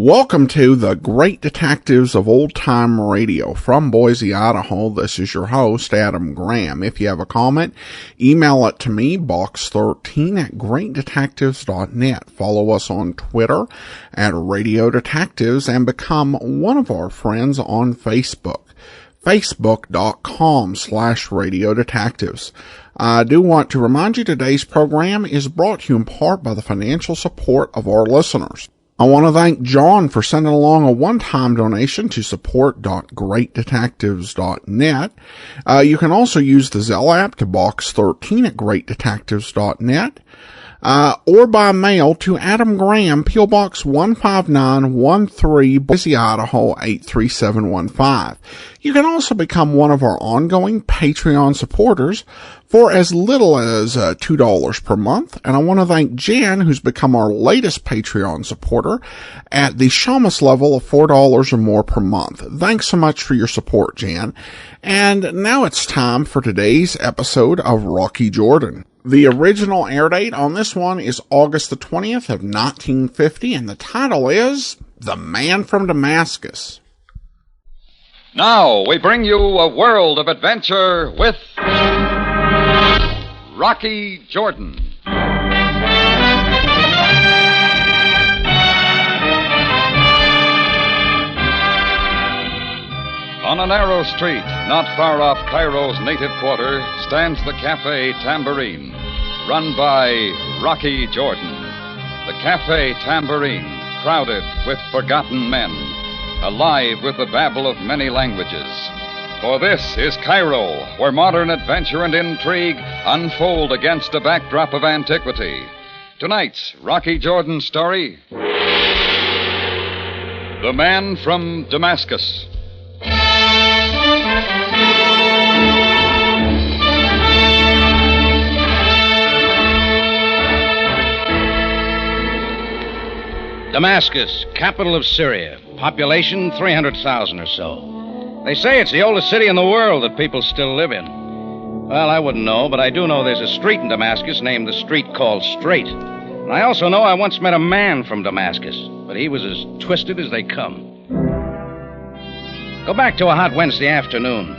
Welcome to the Great Detectives of Old Time Radio. From Boise, Idaho, this is your host, Adam Graham. If you have a comment, email it to me, box13@greatdetectives.net. Follow us on Twitter @Radio Detectives and become one of our friends on Facebook. Facebook.com/Radio Detectives. I do want to remind you today's program is brought to you in part by the financial support of our listeners. I want to thank John for sending along a one-time donation to support.greatdetectives.net. You can also use the Zelle app to box13@greatdetectives.net. Or by mail to Adam Graham, P.O. Box 15913, Boise, Idaho 83715. You can also become one of our ongoing Patreon supporters for as little as $2 per month. And I want to thank Jan, who's become our latest Patreon supporter at the Shamus level of $4 or more per month. Thanks so much for your support, Jan. And now it's time for today's episode of Rocky Jordan. The original air date on this one is August the 20th of 1950, and the title is The Man from Damascus. Now we bring you a world of adventure with Rocky Jordan. On a narrow street, not far off Cairo's native quarter, stands the Cafe Tambourine, run by Rocky Jordan. The Cafe Tambourine, crowded with forgotten men, alive with the babble of many languages. For this is Cairo, where modern adventure and intrigue unfold against a backdrop of antiquity. Tonight's Rocky Jordan story, The Man from Damascus. Damascus, capital of Syria. Population 300,000 or so. They say it's the oldest city in the world that people still live in. Well, I wouldn't know, but I do know there's a street in Damascus named the street called Straight. And I also know I once met a man from Damascus, but he was as twisted as they come. Go back to a hot Wednesday afternoon.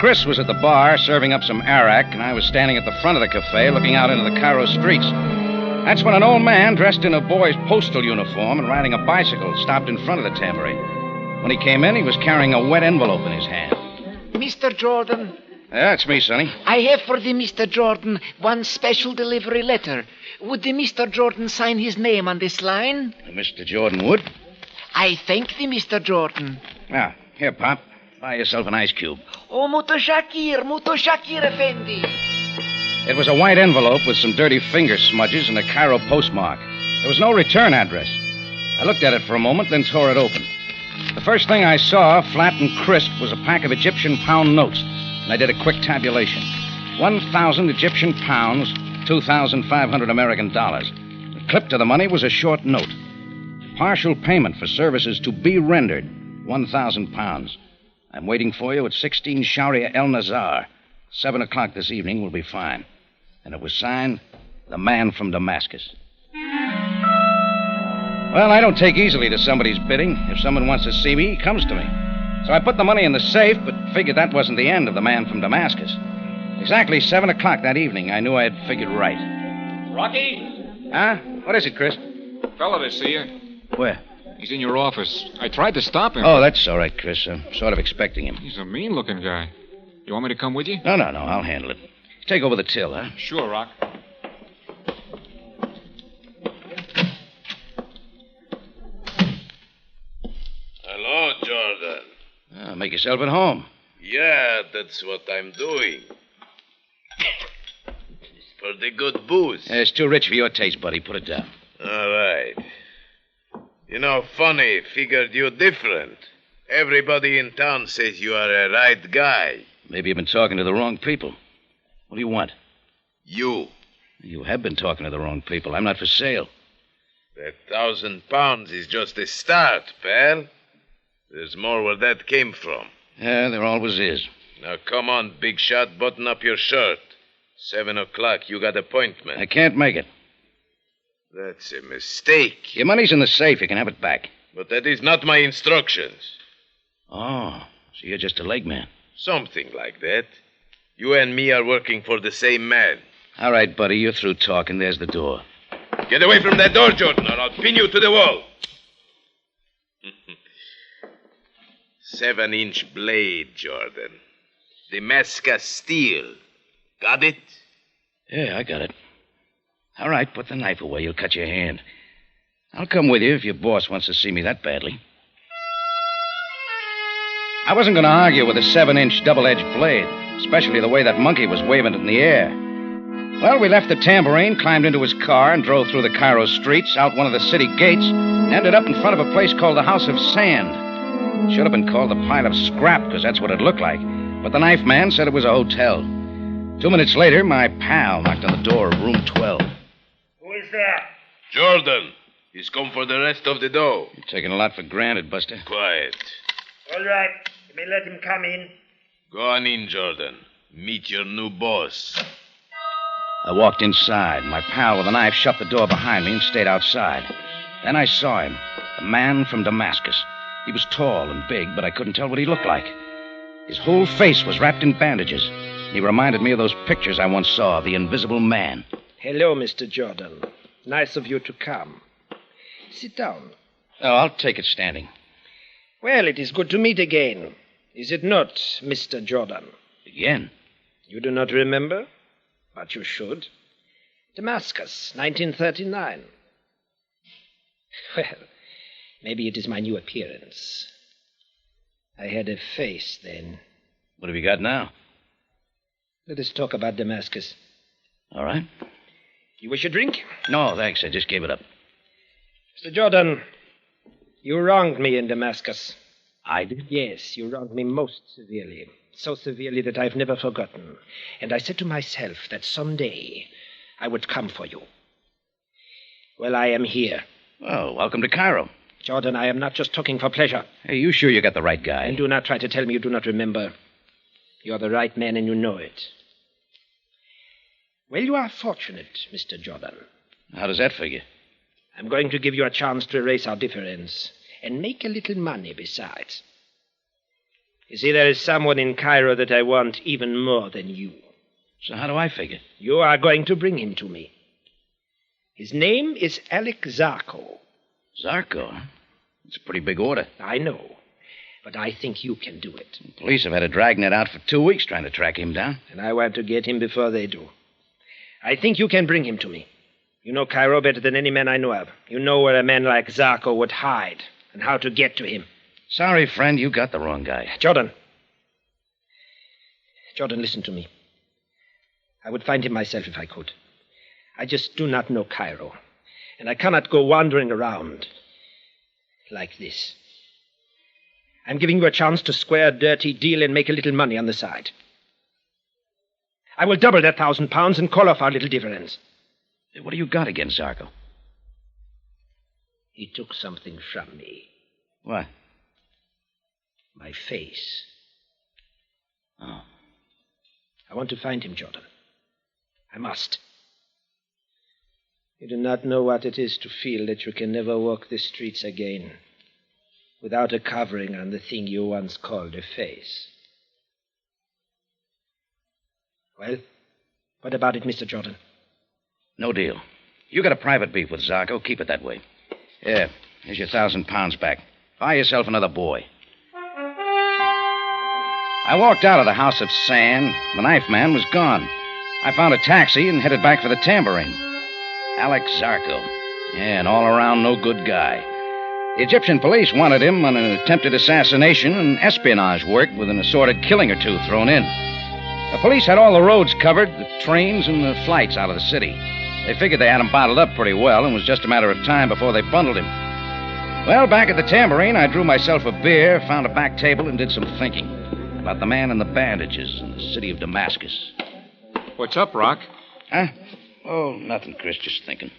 Chris was at the bar serving up some arak, and I was standing at the front of the cafe looking out into the Cairo streets. That's when an old man dressed in a boy's postal uniform and riding a bicycle stopped in front of the tambourine. When he came in, he was carrying a wet envelope in his hand. Mr. Jordan. Yeah, it's me, Sonny. I have for the Mr. Jordan one special delivery letter. Would the Mr. Jordan sign his name on this line? Mr. Jordan would. I thank the Mr. Jordan. Ah, here, Pop. Buy yourself an ice cube. Oh, Mutoshakir Effendi. It was a white envelope with some dirty finger smudges and a Cairo postmark. There was no return address. I looked at it for a moment, then tore it open. The first thing I saw, flat and crisp, was a pack of Egyptian pound notes, and I did a quick tabulation. 1,000 Egyptian pounds, 2,500 American dollars. The clip to the money was a short note. Partial payment for services to be rendered, 1,000 pounds. I'm waiting for you at 16 Sharia El Nazar. 7 o'clock this evening will be fine. And it was signed, The Man from Damascus. Well, I don't take easily to somebody's bidding. If someone wants to see me, he comes to me. So I put the money in the safe, but figured that wasn't the end of The Man from Damascus. Exactly 7 o'clock that evening, I knew I had figured right. Rocky? Huh? What is it, Chris? Fella to see you. Where? He's in your office. I tried to stop him. Oh, that's all right, Chris. I'm sort of expecting him. He's a mean-looking guy. You want me to come with you? No, I'll handle it. Take over the till, huh? Sure, Rock. Hello, Jordan. Make yourself at home. Yeah, that's what I'm doing. For the good booze. It's too rich for your taste, buddy. Put it down. All right. You know, funny, figured you different. Everybody in town says you are a right guy. Maybe you've been talking to the wrong people. What do you want? You. You have been talking to the wrong people. I'm not for sale. That 1,000 pounds is just a start, pal. There's more where that came from. Yeah, there always is. Now, come on, big shot, button up your shirt. 7 o'clock, you got I appointment. can't make it. That's a mistake. Your money's in the safe. You can have it back. But that is not my instructions. Oh, so you're just a leg man. Something like that. You and me are working for the same man. All right, buddy, you're through talking. There's the door. Get away from that door, Jordan, or I'll pin you to the wall. 7-inch blade, Jordan. Damascus steel. Got it? Yeah, I got it. All right, put the knife away. You'll cut your hand. I'll come with you if your boss wants to see me that badly. I wasn't going to argue with a 7-inch double-edged blade, especially the way that monkey was waving it in the air. Well, we left the tambourine, climbed into his car, and drove through the Cairo streets, out one of the city gates, and ended up in front of a place called the House of Sand. It should have been called the Pile of Scrap, because that's what it looked like. But the knife man said it was a hotel. 2 minutes later, my pal knocked on the door of room 12. Who is there? Jordan. He's come for the rest of the dough. You're taking a lot for granted, Buster. Quiet. All right. You may let him come in. Go on in, Jordan. Meet your new boss. I walked inside. My pal with a knife shut the door behind me and stayed outside. Then I saw him, a man from Damascus. He was tall and big, but I couldn't tell what he looked like. His whole face was wrapped in bandages. He reminded me of those pictures I once saw of the Invisible Man. Hello, Mr. Jordan. Nice of you to come. Sit down. Oh, I'll take it standing. Well, it is good to meet again. Is it not, Mr. Jordan? Again? You do not remember? But you should. Damascus, 1939. Well, maybe it is my new appearance. I had a face then. What have you got now? Let us talk about Damascus. All right. You wish a drink? No, thanks. I just gave it up. Mr. Jordan, you wronged me in Damascus. I did? Yes, you wronged me most severely. So severely that I've never forgotten. And I said to myself that someday I would come for you. Well, I am here. Well, welcome to Cairo. Jordan, I am not just talking for pleasure. Hey, you sure you got the right guy? And do not try to tell me you do not remember. You're the right man and you know it. Well, you are fortunate, Mr. Jordan. How does that figure? I'm going to give you a chance to erase our difference and make a little money besides. You see, there is someone in Cairo that I want even more than you. So how do I figure? You are going to bring him to me. His name is Alec Zarko. Zarko? Huh? It's a pretty big order. I know, but I think you can do it. The police have had a dragnet out for 2 weeks trying to track him down. And I want to get him before they do. I think you can bring him to me. You know Cairo better than any man I know of. You know where a man like Zarko would hide and how to get to him. Sorry, friend, you got the wrong guy. Jordan, listen to me. I would find him myself if I could. I just do not know Cairo. And I cannot go wandering around like this. I'm giving you a chance to square a dirty deal and make a little money on the side. I will double that £1,000 and call off our little difference. What do you got against Zarko? He took something from me. What? My face. Oh. I want to find him, Jordan. I must. You do not know what it is to feel that you can never walk the streets again without a covering on the thing you once called a face. Well, what about it, Mr. Jordan? No deal. You got a private beef with Zarko. Keep it that way. Yeah, here's your £1,000 back. Buy yourself another boy. I walked out of the House of Sand. The knife man was gone. I found a taxi and headed back for the tambourine. Alec Zarko. Yeah, an all-around no-good guy. The Egyptian police wanted him on an attempted assassination and espionage work with an assorted killing or two thrown in. The police had all the roads covered, the trains and the flights out of the city. They figured they had him bottled up pretty well and it was just a matter of time before they bundled him. Well, back at the tambourine, I drew myself a beer, found a back table, and did some thinking about the man in the bandages in the city of Damascus. What's up, Rock? Huh? Oh, nothing, Chris, just thinking.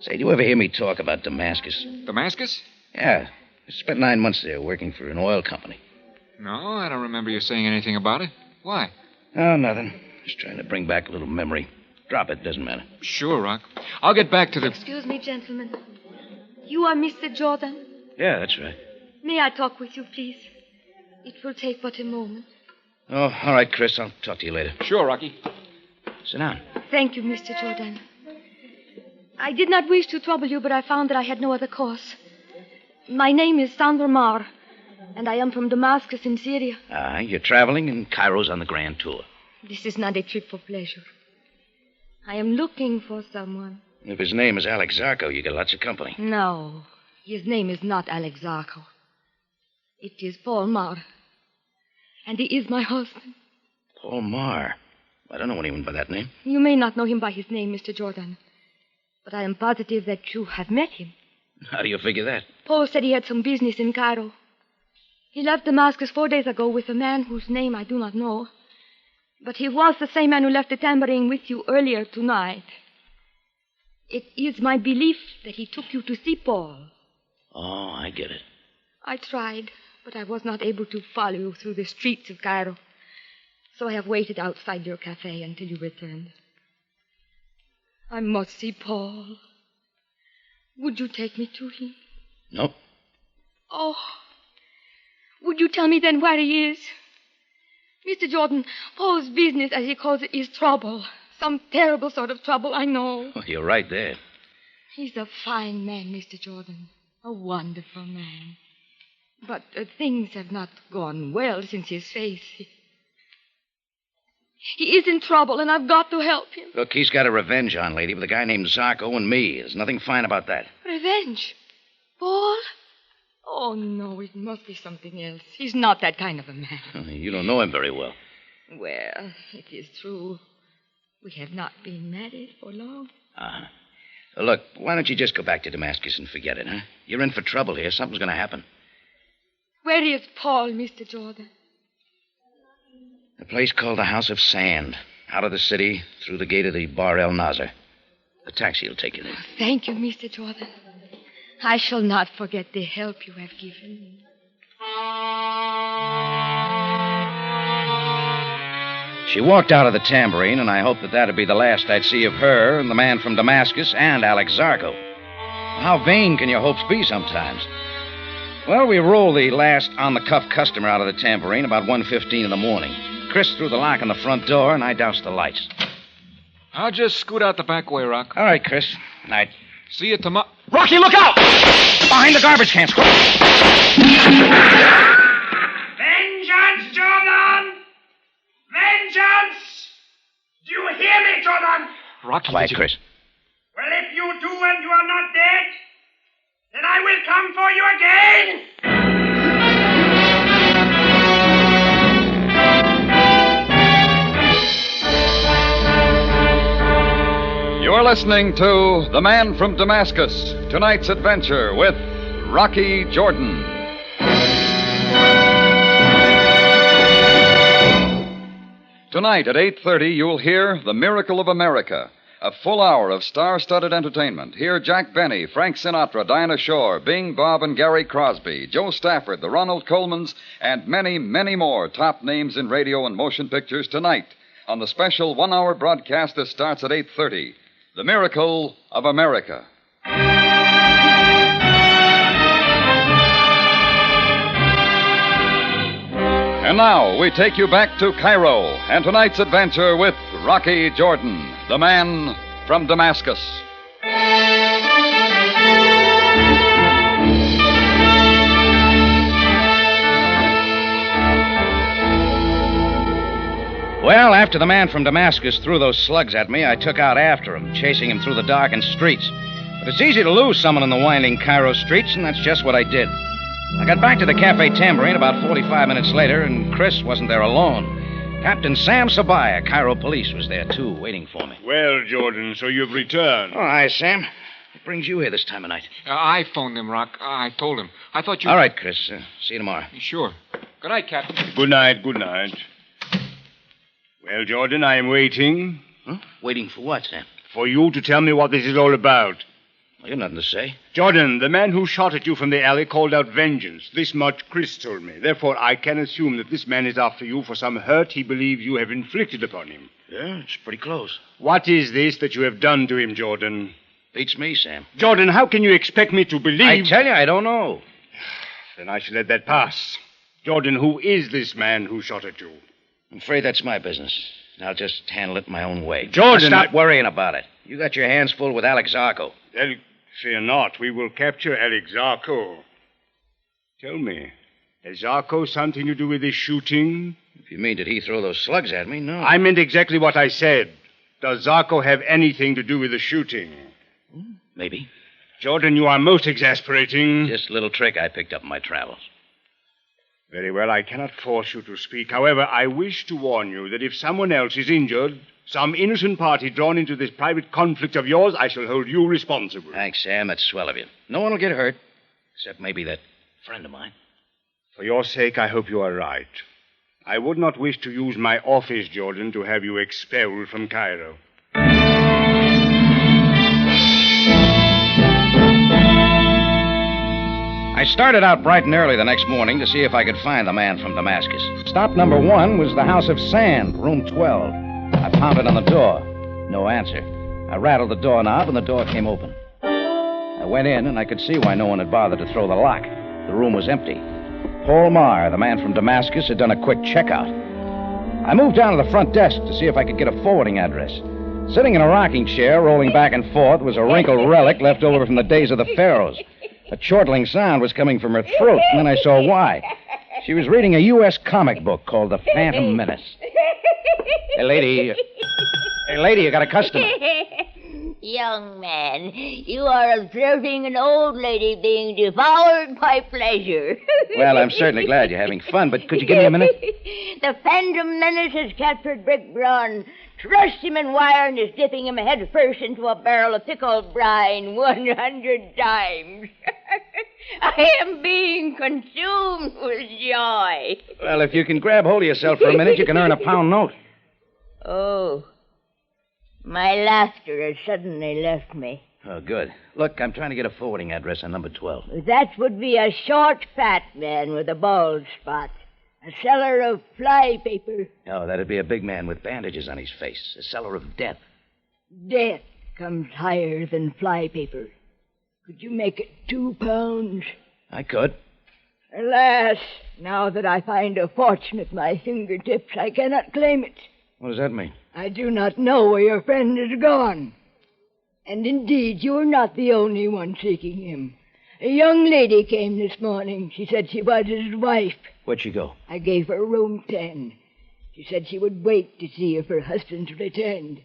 Say, do you ever hear me talk about Damascus? Damascus? Yeah. I spent 9 months there working for an oil company. No, I don't remember you saying anything about it. Why? Oh, nothing. Just trying to bring back a little memory. Drop it, doesn't matter. Sure, Rock. I'll get back to the... Excuse me, gentlemen. You are Mr. Jordan? Yeah, that's right. May I talk with you, please? It will take but a moment. Oh, all right, Chris. I'll talk to you later. Sure, Rocky. Sit down. Thank you, Mr. Jordan. I did not wish to trouble you, but I found that I had no other course. My name is Sandra, and I am from Damascus in Syria. You're traveling, and Cairo's on the grand tour. This is not a trip for pleasure. I am looking for someone. If his name is Alex Zarco, you get lots of company. No, his name is not Alex Zarco. It is Paul Marr. And he is my husband. Paul Marr. I don't know anyone by that name. You may not know him by his name, Mr. Jordan. But I am positive that you have met him. How do you figure that? Paul said he had some business in Cairo. He left Damascus 4 days ago with a man whose name I do not know. But he was the same man who left the tambourine with you earlier tonight. It is my belief that he took you to see Paul. Oh, I get it. I tried, but I was not able to follow you through the streets of Cairo. So I have waited outside your cafe until you returned. I must see Paul. Would you take me to him? Nope. Oh. Would you tell me then where he is? Mr. Jordan, Paul's business, as he calls it, is trouble. Some terrible sort of trouble, I know. Well, you're right there. He's a fine man, Mr. Jordan. A wonderful man. But things have not gone well since his face. He is in trouble, and I've got to help him. Look, he's got a revenge on, lady, with a guy named Zarco and me. There's nothing fine about that. Revenge? Paul? Oh, no, it must be something else. He's not that kind of a man. You don't know him very well. Well, it is true. We have not been married for long. Uh-huh. Well, look, why don't you just go back to Damascus and forget it, huh? You're in for trouble here. Something's going to happen. Where is Paul, Mr. Jordan? A place called the House of Sand. Out of the city, through the gate of the Bar El Nazar. The taxi will take you there. Thank you, Mr. Jordan. I shall not forget the help you have given me. She walked out of the tambourine, and I hoped that that'd be the last I'd see of her and the man from Damascus and Alex Zarco. How vain can your hopes be sometimes? Well, we rolled the last on-the-cuff customer out of the tambourine about 1:15 in the morning. Chris threw the lock on the front door, and I doused the lights. I'll just scoot out the back way, Rock. All right, Chris. Night. See you tomorrow. Rocky, look out! Behind the garbage cans. Vengeance, Jordan! Vengeance! Do you hear me, Jordan? Rocky, quiet, Chris. Well, if you do and you are not dead, then I will come for you again! You're listening to The Man from Damascus, tonight's adventure with Rocky Jordan. Tonight at 8:30, you'll hear The Miracle of America, a full hour of star-studded entertainment. Hear Jack Benny, Frank Sinatra, Dinah Shore, Bing, Bob, and Gary Crosby, Joe Stafford, the Ronald Colmans, and many, many more top names in radio and motion pictures tonight on the special one-hour broadcast that starts at 8:30. The Miracle of America. And now we take you back to Cairo and tonight's adventure with Rocky Jordan, the man from Damascus. Well, after the man from Damascus threw those slugs at me, I took out after him, chasing him through the darkened streets. But it's easy to lose someone in the winding Cairo streets, and that's just what I did. I got back to the Cafe Tambourine about 45 minutes later, and Chris wasn't there alone. Captain Sam Sabaya, Cairo police, was there, too, waiting for me. Well, Jordan, so you've returned. Oh, hi, Sam. What brings you here this time of night? I phoned him, Rock. I told him. I thought you... All right, Chris. See you tomorrow. Sure. Good night, Captain. Good night, good night. Well, Jordan, I am waiting. Huh? Waiting for what, Sam? For you to tell me what this is all about. Well, you've nothing to say. Jordan, the man who shot at you from the alley called out vengeance. This much Chris told me. Therefore, I can assume that this man is after you for some hurt he believes you have inflicted upon him. Yeah, it's pretty close. What is this that you have done to him, Jordan? Beats me, Sam. Jordan, how can you expect me to believe... I tell you, I don't know. Then I shall let that pass. Jordan, who is this man who shot at you? I'm afraid that's my business. I'll just handle it my own way. Jordan, Now, stop worrying about it. You got your hands full with Alex Zarco. Fear not. We will capture Alex Zarco. Tell me, has Zarco something to do with this shooting? If you mean, did he throw those slugs at me? No. I meant exactly what I said. Does Zarco have anything to do with the shooting? Maybe. Jordan, you are most exasperating. Just a little trick I picked up in my travels. Very well, I cannot force you to speak. However, I wish to warn you that if someone else is injured, some innocent party drawn into this private conflict of yours, I shall hold you responsible. Thanks, Sam. That's swell of you. No one will get hurt, except maybe that friend of mine. For your sake, I hope you are right. I would not wish to use my office, Jordan, to have you expelled from Cairo. I started out bright and early the next morning to see if I could find the man from Damascus. Stop number 1 was the House of Sand, room 12. I pounded on the door. No answer. I rattled the doorknob, and the door came open. I went in, and I could see why no one had bothered to throw the lock. The room was empty. Paul Marr, the man from Damascus, had done a quick checkout. I moved down to the front desk to see if I could get a forwarding address. Sitting in a rocking chair, rolling back and forth, was a wrinkled relic left over from the days of the pharaohs. A chortling sound was coming from her throat, and then I saw why. She was reading a U.S. comic book called The Phantom Menace. Hey, lady, you got a customer. Young man, you are observing an old lady being devoured by pleasure. Well, I'm certainly glad you're having fun, but could you give me a minute? The Phantom Menace has captured Brick Braun, thrust him in wire, and is dipping him head first into a barrel of pickled brine 100 times. I am being consumed with joy. Well, if you can grab hold of yourself for a minute, you can earn a £1 note. Oh. My laughter has suddenly left me. Oh, good. Look, I'm trying to get a forwarding address on number 12. That would be a short, fat man with a bald spot. A seller of fly paper. Oh, that'd be a big man with bandages on his face. A seller of death. Death comes higher than fly paper. Could you make it £2? I could. Alas, now that I find a fortune at my fingertips, I cannot claim it. What does that mean? I do not know where your friend is gone. And indeed, you're not the only one seeking him. A young lady came this morning. She said she was his wife. Where'd she go? I gave her room 10. She said she would wait to see if her husband returned.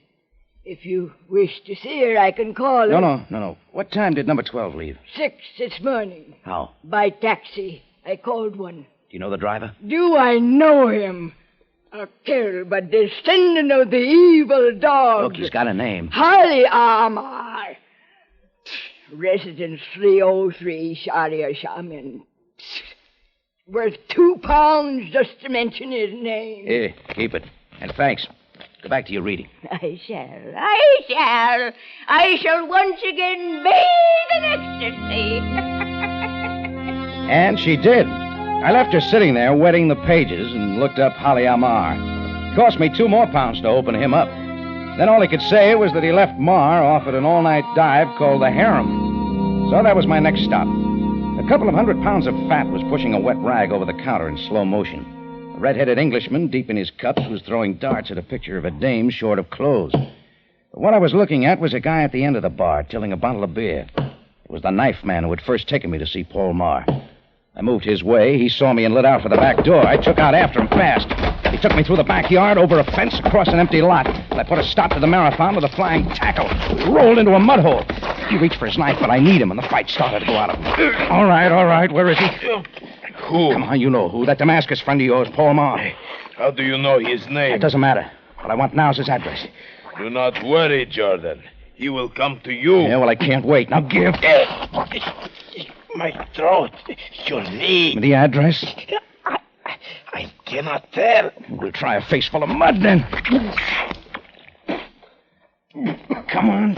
If you wish to see her, I can call her. No. What time did number 12 leave? 6 this morning. How? By taxi. I called one. Do you know the driver? Do I know him? A terrible descendant of the evil dog. Look, he's got a name. Holly Amar. Residence 303, Sharia Shaman. Worth £2 just to mention his name. Here, keep it. And thanks. Go back to your reading. I shall once again bathe in ecstasy. And she did. I left her sitting there wetting the pages and looked up Holly Amar. It cost me £2 more to open him up. Then all he could say was that he left Mar off at an all-night dive called the Harem. So that was my next stop. A couple of 100 pounds of fat was pushing a wet rag over the counter in slow motion. A red-headed Englishman, deep in his cups, was throwing darts at a picture of a dame short of clothes. But what I was looking at was a guy at the end of the bar tilling a bottle of beer. It was the knife man who had first taken me to see Paul Marr. I moved his way. He saw me and lit out for the back door. I took out after him fast. He took me through the backyard, over a fence, across an empty lot. And I put a stop to the marathon with a flying tackle. Rolled into a mud hole. He reached for his knife, but I need him, and the fight started to go out of him. All right. Where is he? Who? Come on, you know who. That Damascus friend of yours, Paul Marr. How do you know his name? It doesn't matter. What I want now is his address. Do not worry, Jordan. He will come to you. Yeah, well, I can't wait. Now give. My throat. Your name. The address? I cannot tell. We'll try a face full of mud, then. Come on.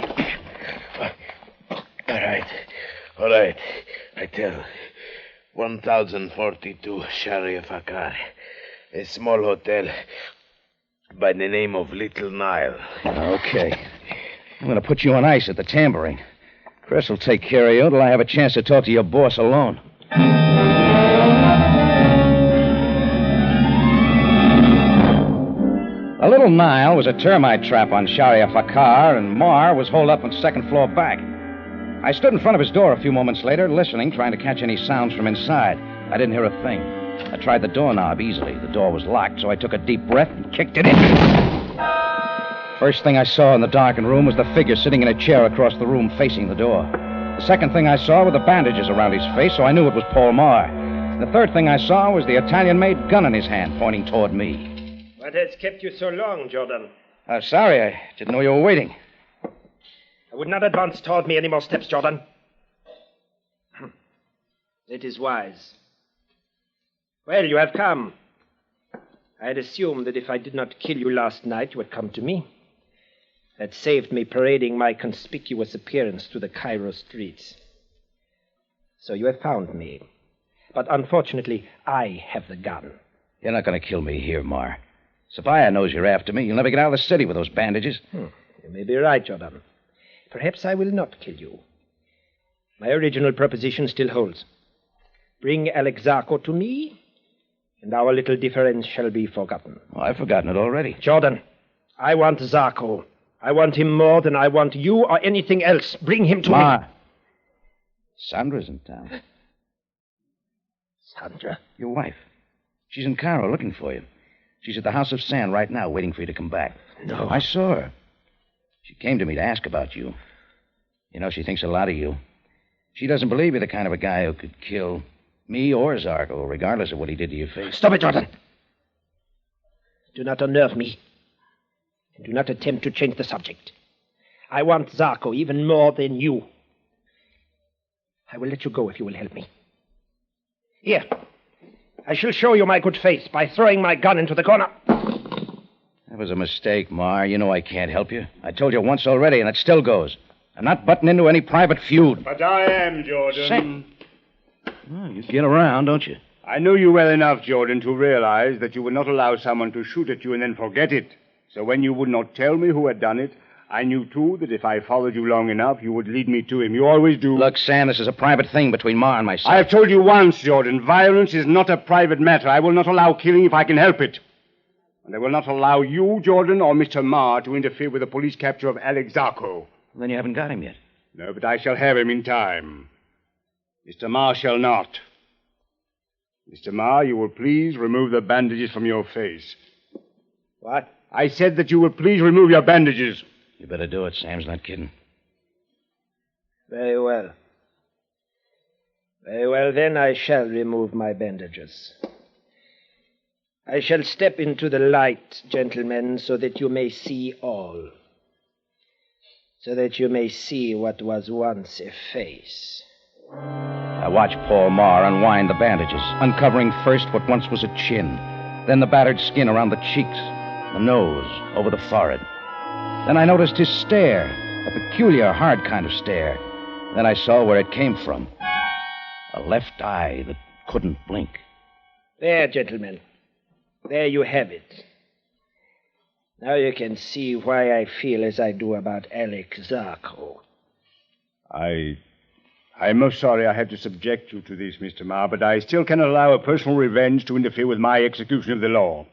All right. I tell. 1042 Sharia Fakar. A small hotel by the name of Little Nile. Okay. I'm going to put you on ice at the tambourine. Chris will take care of you till I have a chance to talk to your boss alone. little Nile was a termite trap on Sharia Fakar, and Mar was holed up on the second floor back. I stood in front of his door a few moments later, listening, trying to catch any sounds from inside. I didn't hear a thing. I tried the doorknob easily. The door was locked, so I took a deep breath and kicked it in. First thing I saw in the darkened room was the figure sitting in a chair across the room facing the door. The second thing I saw were the bandages around his face, so I knew it was Paul Marr. The third thing I saw was the Italian-made gun in his hand, pointing toward me. What has kept you so long, Jordan? Sorry, I didn't know you were waiting. I would not advance toward me any more steps, Jordan. It is wise. Well, you have come. I had assumed that if I did not kill you last night, you would come to me. That saved me parading my conspicuous appearance through the Cairo streets. So you have found me. But unfortunately, I have the gun. You're not going to kill me here, Mar. Sophia knows you're after me. You'll never get out of the city with those bandages. You may be right, Jordan. Perhaps I will not kill you. My original proposition still holds. Bring Alexaco to me, and our little difference shall be forgotten. Oh, I've forgotten it already. Jordan, I want Zarko. I want him more than I want you or anything else. Bring him to me. Sandra's in town. Sandra? Your wife. She's in Cairo looking for you. She's at the House of Sand right now, waiting for you to come back. No. I saw her. She came to me to ask about you. You know, she thinks a lot of you. She doesn't believe you're the kind of a guy who could kill me or Zarko, regardless of what he did to your face. Stop it, Jordan. Do not unnerve me. And do not attempt to change the subject. I want Zarko even more than you. I will let you go if you will help me. Here. I shall show you my good faith by throwing my gun into the corner. That was a mistake, Mar. You know I can't help you. I told you once already, and it still goes. I'm not butting into any private feud. But I am, Jordan. Well, you get around, don't you? I knew you well enough, Jordan, to realize that you would not allow someone to shoot at you and then forget it. So when you would not tell me who had done it, I knew, too, that if I followed you long enough, you would lead me to him. You always do. Look, Sam, this is a private thing between Ma and myself. I have told you once, Jordan, violence is not a private matter. I will not allow killing if I can help it. And I will not allow you, Jordan, or Mr. Ma to interfere with the police capture of Alex Zarko. Then you haven't got him yet. No, but I shall have him in time. Mr. Ma shall not. Mr. Ma, you will please remove the bandages from your face. What? I said that you will please remove your bandages. You better do it. Sam's not kidding. Very well. Very well, then I shall remove my bandages. I shall step into the light, gentlemen, so that you may see all. So that you may see what was once a face. I watched Paul Marr unwind the bandages, uncovering first what once was a chin, then the battered skin around the cheeks, the nose, over the forehead. Then I noticed his stare, a peculiar, hard kind of stare. Then I saw where it came from. A left eye that couldn't blink. There, gentlemen. There you have it. Now you can see why I feel as I do about Alex Zarko. I'm most sorry I had to subject you to this, Mr. Marr, but I still cannot allow a personal revenge to interfere with my execution of the law.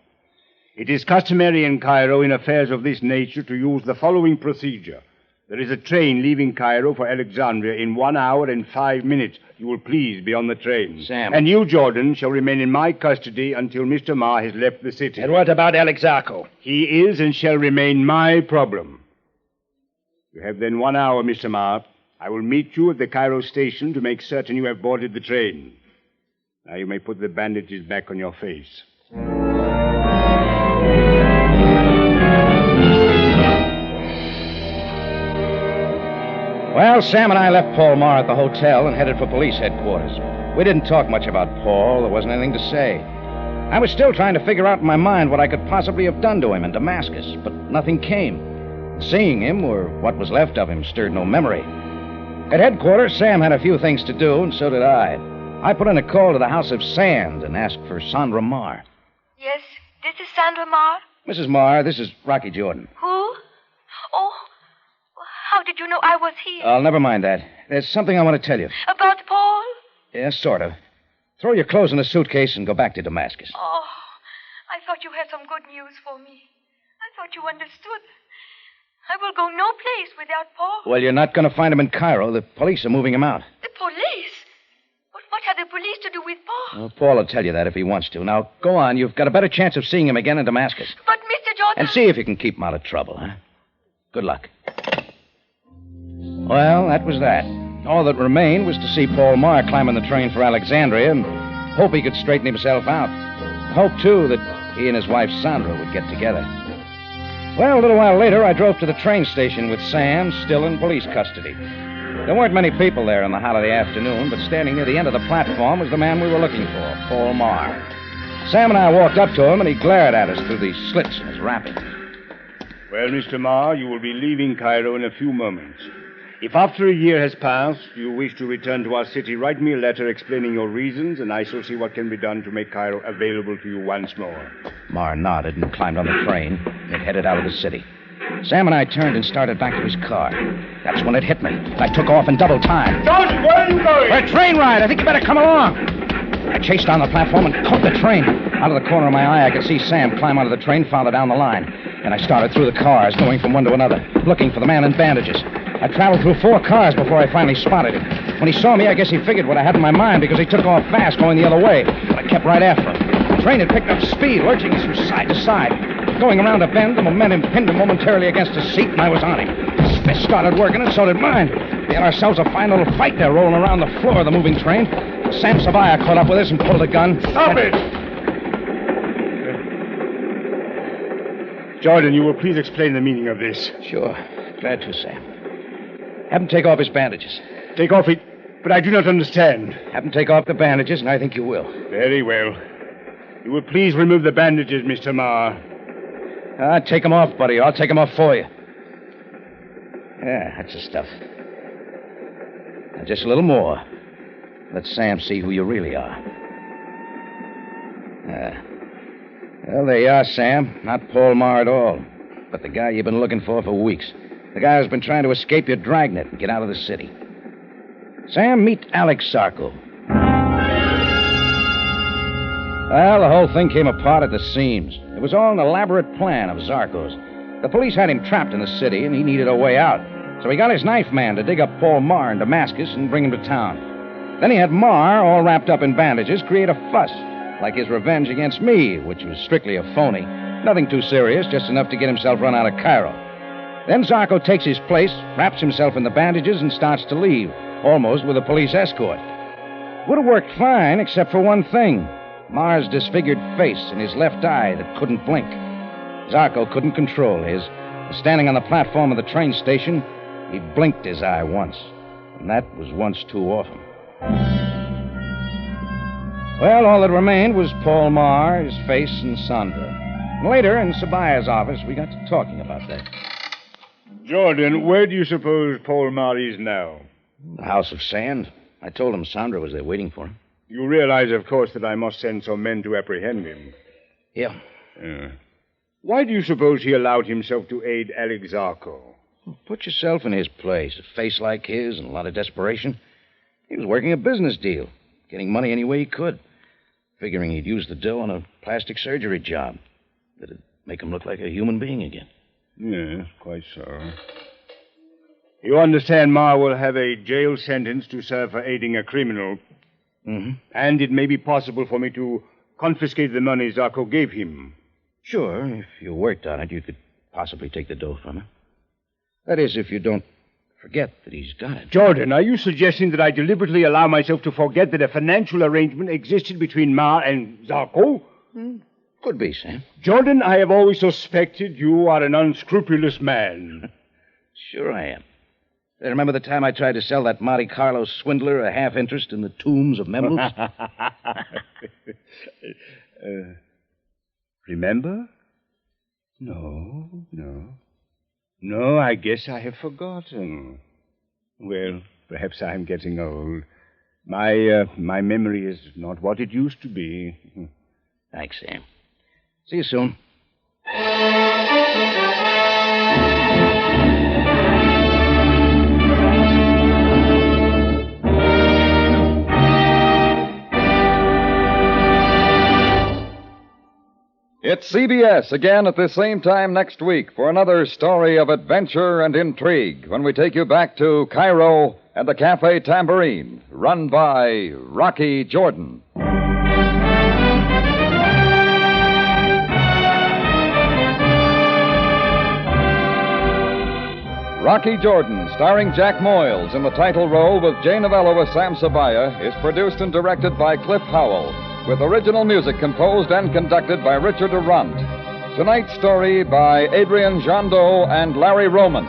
It is customary in Cairo in affairs of this nature to use the following procedure. There is a train leaving Cairo for Alexandria in 1 hour and 5 minutes. You will please be on the train. Sam. And you, Jordan, shall remain in my custody until Mr. Marr has left the city. And what about Alex Zarko? He is and shall remain my problem. You have then 1 hour, Mr. Marr. I will meet you at the Cairo station to make certain you have boarded the train. Now you may put the bandages back on your face. Well, Sam and I left Paul Marr at the hotel and headed for police headquarters. We didn't talk much about Paul. There wasn't anything to say. I was still trying to figure out in my mind what I could possibly have done to him in Damascus, but nothing came. Seeing him, or what was left of him, stirred no memory. At headquarters, Sam had a few things to do, and so did I. I put in a call to the House of Sand and asked for Sandra Marr. Yes, this is Sandra Marr. Mrs. Marr, this is Rocky Jordan. Who? Oh, how did you know I was here? Never mind that. There's something I want to tell you. About Paul? Yes, sort of. Throw your clothes in a suitcase and go back to Damascus. Oh, I thought you had some good news for me. I thought you understood. I will go no place without Paul. Well, you're not going to find him in Cairo. The police are moving him out. The police? But what have the police to do with Paul? Well, Paul will tell you that if he wants to. Now, go on. You've got a better chance of seeing him again in Damascus. But, Mr. Jordan... And see if you can keep him out of trouble, huh? Good luck. Well, that was that. All that remained was to see Paul Marr climb on the train for Alexandria and hope he could straighten himself out. Hope, too, that he and his wife Sandra would get together. Well, a little while later, I drove to the train station with Sam still in police custody. There weren't many people there on the holiday afternoon, but standing near the end of the platform was the man we were looking for, Paul Marr. Sam and I walked up to him, and he glared at us through the slits in his wrapping. Well, Mr. Marr, you will be leaving Cairo in a few moments. If after a year has passed, you wish to return to our city, write me a letter explaining your reasons, and I shall see what can be done to make Cairo available to you once more. Marr nodded and climbed on the train and headed out of the city. Sam and I turned and started back to his car. That's when it hit me. I took off in double time. Sergeant, where are you going? For a train ride. I think you better come along. I chased down the platform and caught the train. Out of the corner of my eye, I could see Sam climb onto the train farther down the line. And I started through the cars, going from one to another, looking for the man in bandages. I traveled through 4 cars before I finally spotted him. When he saw me, I guess he figured what I had in my mind because he took off fast going the other way. But I kept right after him. The train had picked up speed, lurching us from side to side. Going around a bend, the momentum pinned him momentarily against his seat, and I was on him. His fist started working, and so did mine. We had ourselves a fine little fight there, rolling around the floor of the moving train. Sam Savaya caught up with us and pulled a gun. Stop it! Jordan, you will please explain the meaning of this. Sure. Glad to, Sam. Have him take off his bandages. Take off it, but I do not understand. Have him take off the bandages, and I think you will. Very well. You will please remove the bandages, Mr. Marr. Take them off, buddy. I'll take them off for you. Yeah, that's the stuff. Now, just a little more. Let Sam see who you really are. Well, there you are, Sam. Not Paul Marr at all. But the guy you've been looking for weeks. The guy who's been trying to escape your dragnet and get out of the city. Sam, meet Alex Zarko. Well, the whole thing came apart at the seams. It was all an elaborate plan of Zarko's. The police had him trapped in the city, and he needed a way out. So he got his knife man to dig up Paul Marr in Damascus and bring him to town. Then he had Marr, all wrapped up in bandages, create a fuss, like his revenge against me, which was strictly a phony. Nothing too serious, just enough to get himself run out of Cairo. Then Zarko takes his place, wraps himself in the bandages, and starts to leave, almost with a police escort. Would have worked fine, except for one thing. Marr's disfigured face and his left eye that couldn't blink. Zarko couldn't control his. Standing on the platform of the train station, he blinked his eye once. And that was once too often. Well, all that remained was Paul Marr, his face, and Sandra. And later, in Sabaya's office, we got to talking about that. Jordan, where do you suppose Paul Marr is now? The House of Sand. I told him Sandra was there waiting for him. You realize, of course, that I must send some men to apprehend him. Yeah. Why do you suppose he allowed himself to aid Alex Zarko? Put yourself in his place. A face like his and a lot of desperation. He was working a business deal, getting money any way he could, figuring he'd use the dough on a plastic surgery job that'd make him look like a human being again. Yes, quite so. You understand Marr will have a jail sentence to serve for aiding a criminal. Mm-hmm. And it may be possible for me to confiscate the money Zarko gave him. Sure, if you worked on it, you could possibly take the dough from him. That is, if you don't forget that he's got it. Jordan, are you suggesting that I deliberately allow myself to forget that a financial arrangement existed between Marr and Zarko? Could be, Sam. Jordan, I have always suspected you are an unscrupulous man. Sure I am. Remember the time I tried to sell that Monte Carlo swindler a half interest in the tombs of Memlooks? Remember? No, I guess I have forgotten. Well, perhaps I'm getting old. My memory is not what it used to be. Thanks, Sam. See you soon. It's CBS again at the same time next week for another story of adventure and intrigue when we take you back to Cairo and the Cafe Tambourine, run by Rocky Jordan. Rocky Jordan, starring Jack Moyles in the title role with Jay Novello as Sam Sabaya, is produced and directed by Cliff Howell, with original music composed and conducted by Richard Arant. Tonight's story by Adrian Jandot and Larry Roman.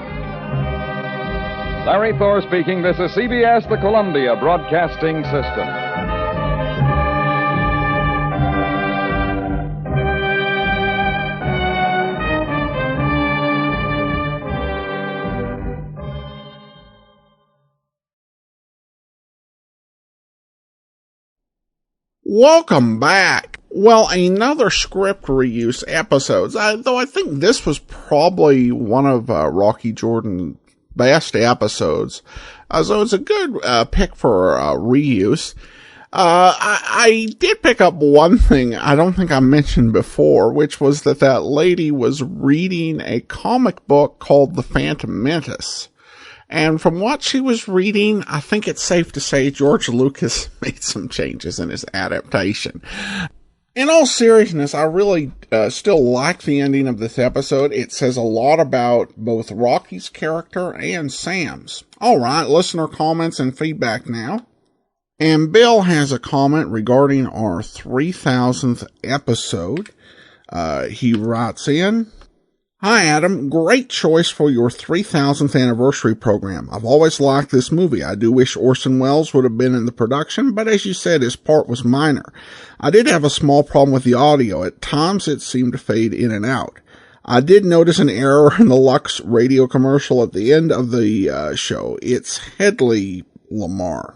Larry Thor speaking. This is CBS, the Columbia Broadcasting System. Welcome back. Well, another script reuse episodes, though I think this was probably one of Rocky Jordan's best episodes. So it's a good pick for reuse. I did pick up one thing I don't think I mentioned before, which was that lady was reading a comic book called The Phantom Menace. And from what she was reading, I think it's safe to say George Lucas made some changes in his adaptation. In all seriousness, I really still like the ending of this episode. It says a lot about both Rocky's character and Sam's. All right, listener comments and feedback now. And Bill has a comment regarding our 3000th episode. He writes in, "Hi, Adam. Great choice for your 3000th anniversary program. I've always liked this movie. I do wish Orson Welles would have been in the production, but as you said, his part was minor. I did have a small problem with the audio. At times, it seemed to fade in and out. I did notice an error in the Lux radio commercial at the end of the show. It's Hedley Lamar.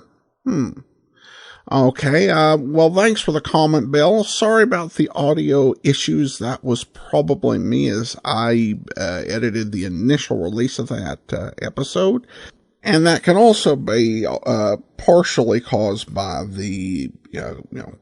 Okay, well, thanks for the comment, Bill. Sorry about the audio issues. That was probably me as I edited the initial release of that episode. And that can also be partially caused by the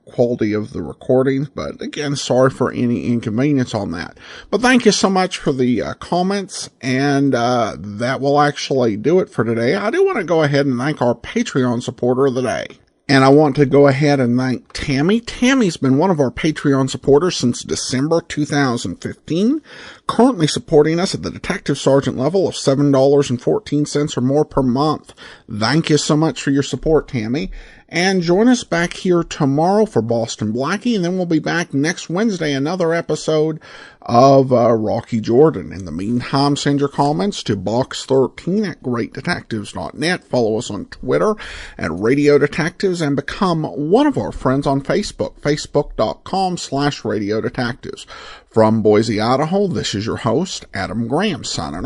quality of the recordings. But again, sorry for any inconvenience on that. But thank you so much for the comments. And that will actually do it for today. I do want to go ahead and thank our Patreon supporter of the day. And I want to go ahead and thank Tammy. Tammy's been one of our Patreon supporters since December 2015, currently supporting us at the Detective Sergeant level of $7.14 or more per month. Thank you so much for your support, Tammy. And join us back here tomorrow for Boston Blackie, and then we'll be back next Wednesday, another episode of Rocky Jordan. In the meantime, send your comments to box13@greatdetectives.net. Follow us on Twitter at Radio Detectives and become one of our friends on Facebook, facebook.com/Radio Detectives. From Boise, Idaho, this is your host, Adam Graham, signing off.